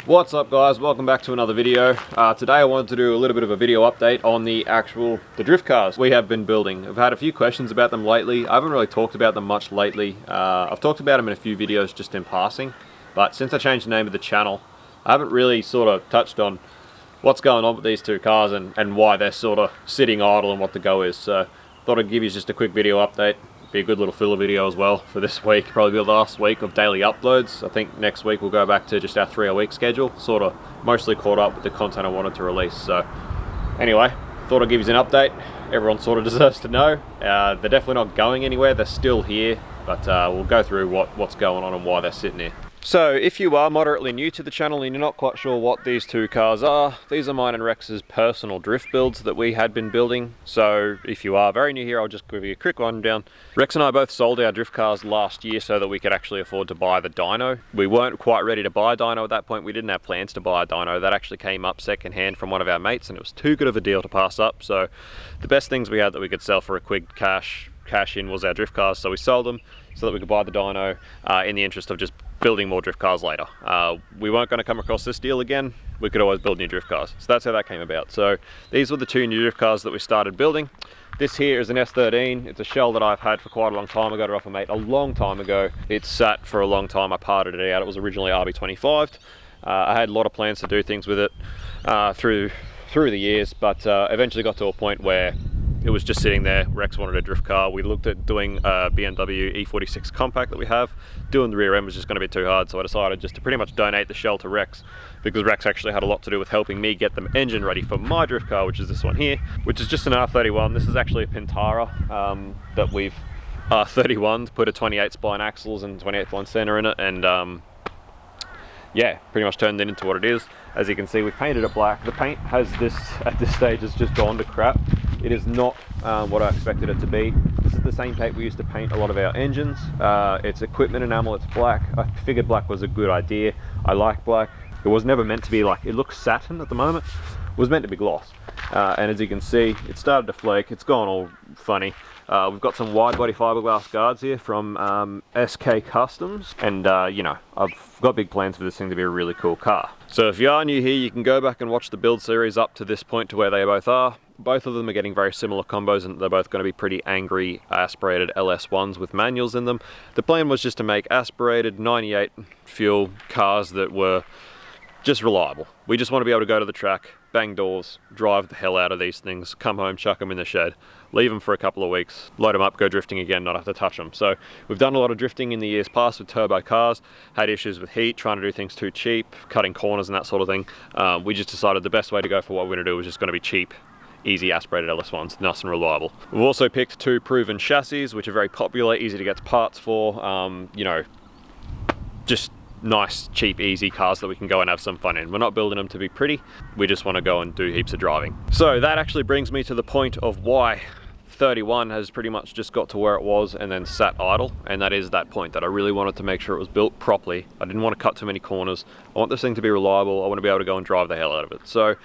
What's up guys, welcome back to another video. Today I wanted to do a little bit of a video update on the drift cars we have been building. I've had a few questions about them lately. I haven't really talked about them much lately. I've talked about them in a few videos just in passing, but since I changed the name of the channel, I haven't really sort of touched on what's going on with these two cars and why they're sort of sitting idle and what the go is. So I thought I'd give you just a quick video update. Be a good little filler video as well for this week. Probably be the last week of daily uploads. I think next week we'll go back to just our 3-a-week schedule. Sort of mostly caught up with the content I wanted to release. So anyway, thought I'd give you an update. Everyone sort of deserves to know. They're definitely not going anywhere. They're still here, but we'll go through what's going on and why they're sitting here. So if you are moderately new to the channel and you're not quite sure what these two cars are, these are mine and Rex's personal drift builds that we had been building. So if you are very new here, I'll just give you a quick rundown. Rex and I both sold our drift cars last year so that we could actually afford to buy the dyno. We weren't quite ready to buy a dyno at that point. We didn't have plans to buy a dyno. That actually came up secondhand from one of our mates and it was too good of a deal to pass up. So the best things we had that we could sell for a quick cash in was our drift cars. So we sold them so that we could buy the dyno in the interest of just building more drift cars later. We weren't going to come across this deal again. We could always build new drift cars. So that's how that came about. So these were the two new drift cars that we started building. This here is an S13. It's a shell that I've had for quite a long time. I got it off a mate a long time ago. It's sat for a long time. I parted it out. It was originally RB25'd. I had a lot of plans to do things with it through the years, but eventually got to a point where it was just sitting there. Rex wanted a drift car. We looked at doing a BMW E46 compact that we have. Doing the rear end was just going to be too hard, so I decided just to pretty much donate the shell to Rex, because Rex actually had a lot to do with helping me get the engine ready for my drift car, which is this one here, which is just an R31. This is actually a Pintara that we've R31'd, put a 28 spline axles and 28 spline center in it, and yeah, pretty much turned it into what it is. As you can see, we've painted it black. The paint has at this stage has just gone to crap. It is not what I expected it to be. This is the same paint we used to paint a lot of our engines. It's equipment enamel, it's black. I figured black was a good idea. I like black. It was never meant to be like, it looks satin at the moment. It was meant to be gloss. And as you can see, it started to flake. It's gone all funny. We've got some wide body fiberglass guards here from SK Customs, and you know, I've got big plans for this thing to be a really cool car. So if you are new here, you can go back and watch the build series up to this point to where they both are. Both of them are getting very similar combos, and they're both going to be pretty angry aspirated LS1s with manuals in them. The plan was just to make aspirated 98 fuel cars that were just reliable. We just want to be able to go to the track, bang doors, drive the hell out of these things, come home, chuck them in the shed, leave them for a couple of weeks, load them up, go drifting again, not have to touch them. So we've done a lot of drifting in the years past with turbo cars, had issues with heat, trying to do things too cheap, cutting corners and that sort of thing. We just decided the best way to go for what we're going to do was just going to be cheap, easy aspirated LS1s, nice and reliable. We've also picked two proven chassis, which are very popular, easy to get parts for, you know, just nice, cheap, easy cars that we can go and have some fun in. We're not building them to be pretty, we just want to go and do heaps of driving. So that actually brings me to the point of why 31 has pretty much just got to where it was and then sat idle, and that is that point that I really wanted to make sure it was built properly. I didn't want to cut too many corners. I want this thing to be reliable. I want to be able to go and drive the hell out of it. So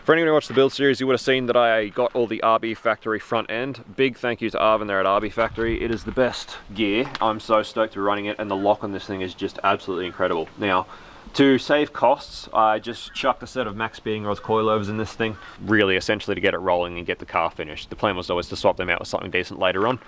for anyone who watched the build series, you would have seen that I got all the RB Factory front end. Big thank you to Arvin there at RB Factory. It is the best gear. I'm so stoked to be running it, and the lock on this thing is just absolutely incredible. Now, to save costs, I just chucked a set of max speeding rods coilovers in this thing, really essentially to get it rolling and get the car finished. The plan was always to swap them out with something decent later on.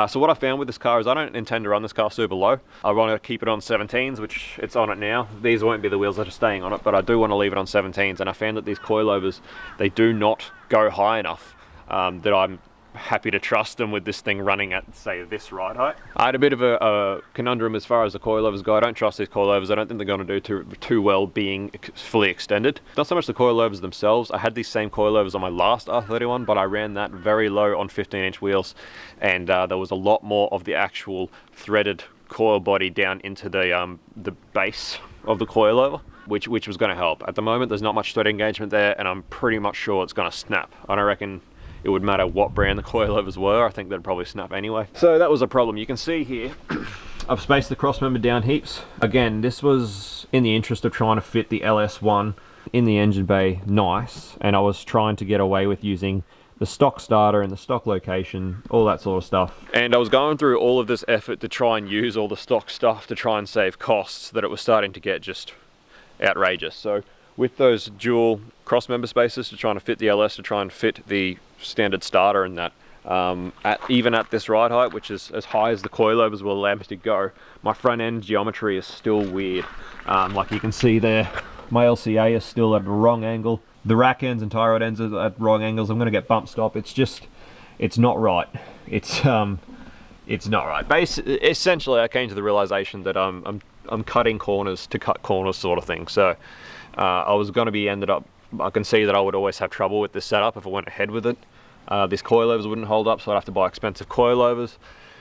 So what I found with this car is I don't intend to run this car super low. I want to keep it on 17s, which it's on it now. These won't be the wheels that are staying on it, but I do want to leave it on 17s, and I found that these coilovers, they do not go high enough that I'm happy to trust them with this thing running at, say, this ride height. I had a bit of a conundrum as far as the coilovers go. I don't trust these coilovers. I don't think they're going to do too well being fully extended. Not so much the coilovers themselves. I had these same coilovers on my last R31, but I ran that very low on 15-inch wheels, and there was a lot more of the actual threaded coil body down into the base of the coilover, which was going to help. At the moment, there's not much thread engagement there, and I'm pretty much sure it's going to snap. I don't reckon it would matter what brand the coilovers were. I think they'd probably snap anyway. So that was a problem. You can see here, I've spaced the crossmember down heaps. Again, this was in the interest of trying to fit the LS1 in the engine bay nice, and I was trying to get away with using the stock starter and the stock location, all that sort of stuff. And I was going through all of this effort to try and use all the stock stuff to try and save costs, that it was starting to get just outrageous. So with those dual cross member spaces to try and fit the LS, to try and fit the standard starter and that, even at this ride height, which is as high as the coilovers will allow me to go, my front end geometry is still weird. Like you can see there, my LCA is still at the wrong angle. The rack ends and tie rod ends are at wrong angles. I'm going to get bump stop. It's just, it's not right. It's not right. Essentially, I came to the realization that I'm cutting corners to cut corners, sort of thing. So I was going to be I can see that I would always have trouble with this setup if I went ahead with it. These coilovers wouldn't hold up, so I'd have to buy expensive coilovers,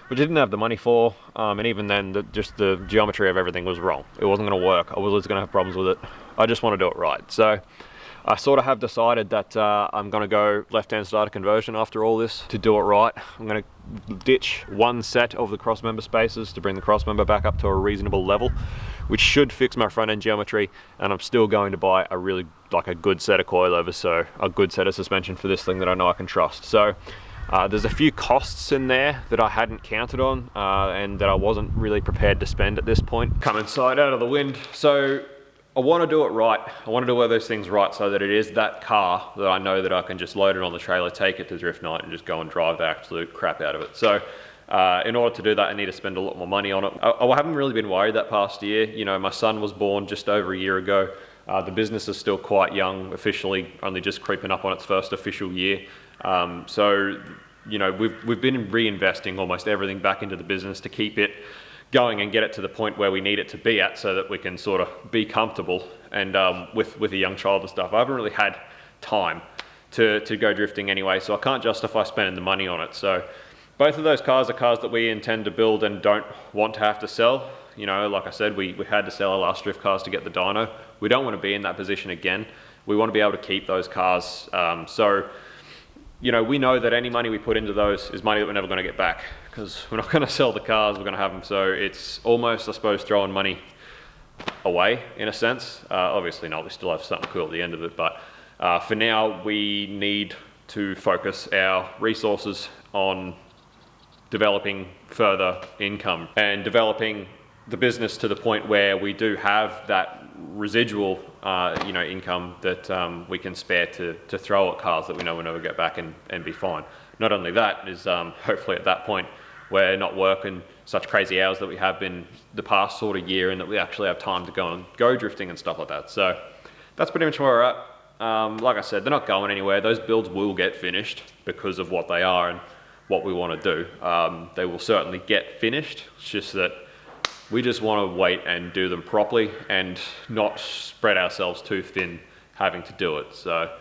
which I didn't have the money for. And even then, just the geometry of everything was wrong. It wasn't going to work. I was going to have problems with it. I just want to do it right. So I sort of have decided that I'm going to go left-hand starter conversion after all this to do it right. I'm going to ditch one set of the cross member spaces to bring the cross member back up to a reasonable level, which should fix my front end geometry, and I'm still going to buy a really, like a good set of coilovers, so a good set of suspension for this thing that I know I can trust. So there's a few costs in there that I hadn't counted on and that I wasn't really prepared to spend at this point. Come inside out of the wind. So I want to do it right. I want to do all those things right so that it is that car that I know that I can just load it on the trailer, take it to drift night and just go and drive the absolute crap out of it. So in order to do that, I need to spend a lot more money on it. I haven't really been worried that past year. You know, my son was born just over a year ago. The business is still quite young, officially only just creeping up on its first official year. So, you know, we've been reinvesting almost everything back into the business to keep it going and get it to the point where we need it to be at so that we can sort of be comfortable. And with a young child and stuff, I haven't really had time to go drifting anyway, so I can't justify spending the money on it. So both of those cars are cars that we intend to build and don't want to have to sell. You know, like I said, we had to sell our last drift cars to get the dyno. We don't want to be in that position again. We want to be able to keep those cars. So, you know, we know that any money we put into those is money that we're never going to get back, because we're not going to sell the cars, we're going to have them. So it's almost, I suppose, throwing money away in a sense. Obviously not, we still have something cool at the end of it, but for now we need to focus our resources on developing further income and developing the business to the point where we do have that residual you know, income that we can spare to throw at cars that we know we'll never get back and be fine. Not only that is hopefully at that point we're not working such crazy hours that we have been the past sort of year, and that we actually have time to go drifting and stuff like that. So that's pretty much where we're at. Like I said, they're not going anywhere. Those builds will get finished because of what they are and what we want to do. They will certainly get finished. It's just that we just want to wait and do them properly and not spread ourselves too thin having to do it. So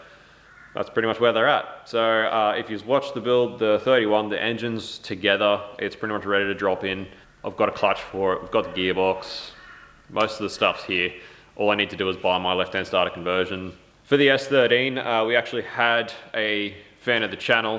that's pretty much where they're at. So if you've watched the build, the 31, the engine's together, it's pretty much ready to drop in. I've got a clutch for it, we've got the gearbox, most of the stuff's here. All I need to do is buy my left-hand starter conversion. For the S13, we actually had a fan of the channel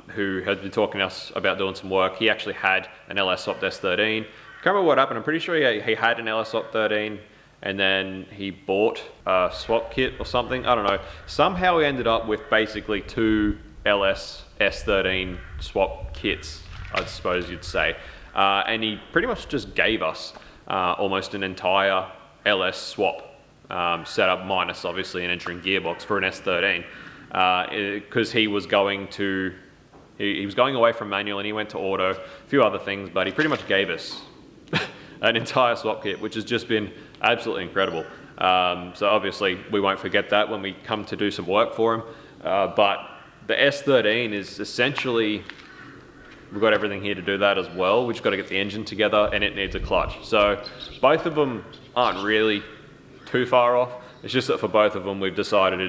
who has been talking to us about doing some work. He actually had an LS swapped S13. I can't remember what happened. I'm pretty sure he had an LS13 and then he bought a swap kit or something. I don't know. Somehow he ended up with basically two LSS13 swap kits, I suppose you'd say. And he pretty much just gave us almost an entire LS swap setup, minus obviously an entering gearbox for an S13. Because he was going to, he was going away from manual and he went to auto, a few other things, but he pretty much gave us an entire swap kit, which has just been absolutely incredible. So obviously we won't forget that when we come to do some work for him. But the S13 is essentially, we've got everything here to do that as well. We've just got to get the engine together and it needs a clutch. So both of them aren't really too far off. It's just that for both of them we've decided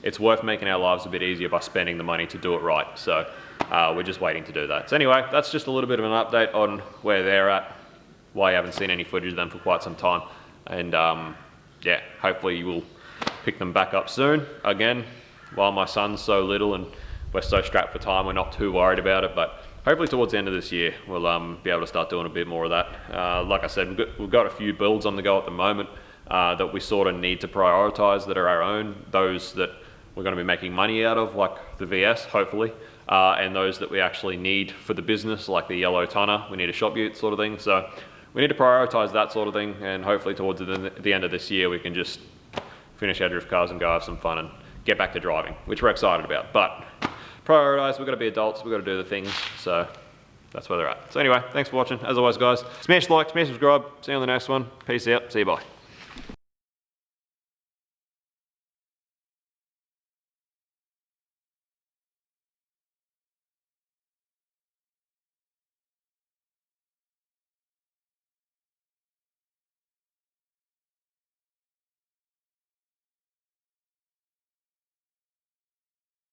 it's worth making our lives a bit easier by spending the money to do it right. So we're just waiting to do that. So anyway, that's just a little bit of an update on where they're at, why you haven't seen any footage of them for quite some time. And yeah, hopefully you will pick them back up soon. Again, while my son's so little and we're so strapped for time, we're not too worried about it, but hopefully towards the end of this year we'll be able to start doing a bit more of that. Like I said, we've got a few builds on the go at the moment that we sort of need to prioritize, that are our own, those that we're going to be making money out of, like the VS hopefully, and those that we actually need for the business, like the yellow tonner, we need a shop ute sort of thing. So we need to prioritize that sort of thing, and hopefully towards the end of this year we can just finish our drift cars and go have some fun and get back to driving, which we're excited about. But prioritize, we've got to be adults, we've got to do the things, so that's where they're at. So anyway, thanks for watching. As always guys, smash like, smash subscribe, see you on the next one. Peace out, see you, bye.